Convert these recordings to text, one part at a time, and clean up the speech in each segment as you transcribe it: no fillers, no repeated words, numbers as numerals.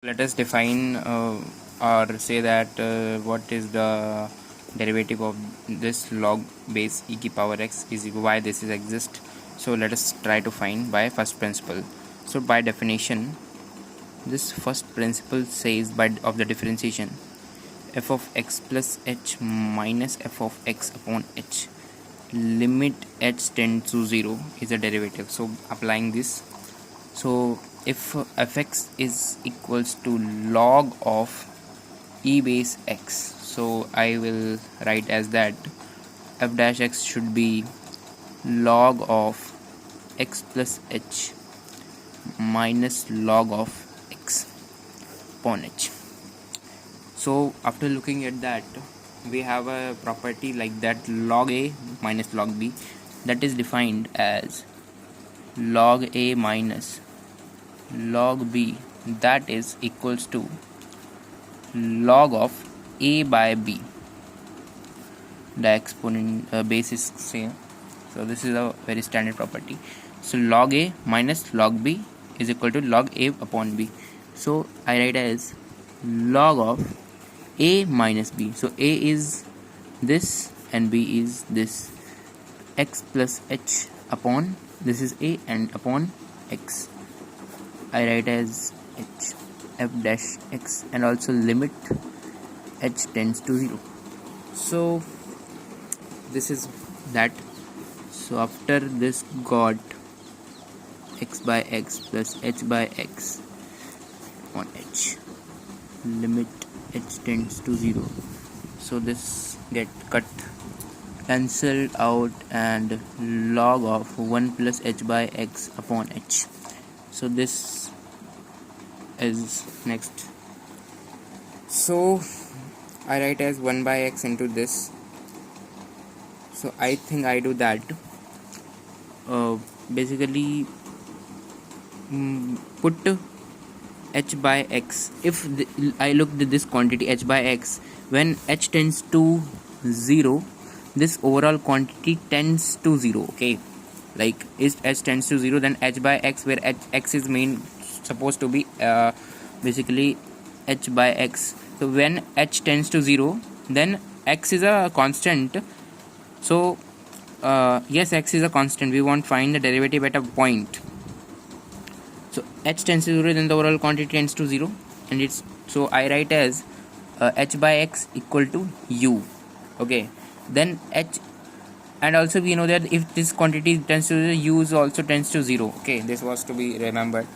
Let us define or say that what is the derivative of this log base e की power x is equal why this is exist. So let us try to find by first principle. So by definition, this first principle says by of the differentiation f of x plus h minus f of x upon h limit h tends to 0 is a derivative. So applying this, so if fx is equals to log of e base x, so I will write as that f dash x should be log of x plus h minus log of x upon h. So after looking at that, we have a property like that log a minus log b, that is defined as log a minus log b, that is equals to log of a by b. The exponent base is same, so this is a very standard property. So log a minus log b is equal to log a upon b. So I write as log of a minus b. So a is this and b is this, x plus h upon this is a and upon x. I write as h f dash x and also limit h tends to 0. So this is that. So after this got x by x plus h by x on h limit h tends to 0. So this get cut cancelled out and log of 1 plus h by x upon h. So this is next. So I write as 1 by x into this. So I think I do that. Basically put h by x. If I look at this quantity h by x, when h tends to 0, this overall quantity tends to 0. Okay, like if h tends to 0, then h by x, where x is main supposed to be basically h by x. So when h tends to 0, then x is a constant. So yes, x is a constant. We want to find the derivative at a point. So h tends to 0, then the overall quantity tends to 0, and it's, so I write as h by x equal to u. Okay, then h, and also we know that if this quantity tends to 0, u also tends to 0. Okay, this was to be remembered.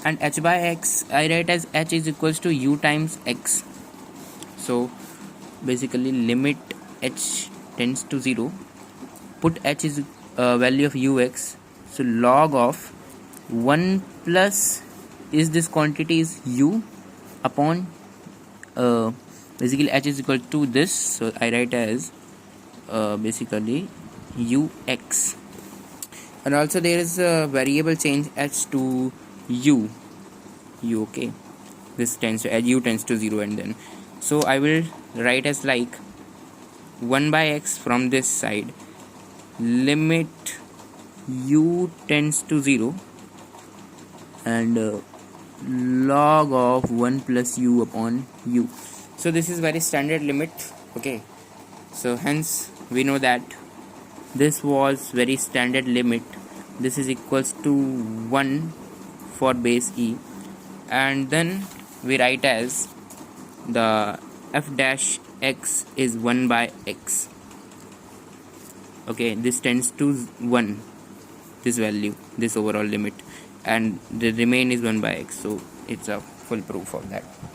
And h by x I write as h is equals to u times x. So basically limit h tends to 0, put h is value of ux. So log of 1 plus is this quantity is u upon basically h is equal to this. So I write as basically ux, and also there is a variable change h to u. Okay, this tends to u tends to 0, and then so I will write as like 1 by x from this side, limit u tends to 0, and log of 1 plus u upon u. So this is very standard limit. Okay, so hence we know that this was very standard limit. This is equals to 1 for base e, and then we write as the f dash x is 1 by x. Okay, this tends to 1, this value, this overall limit, and the remain is 1 by x. So it's a full proof of that.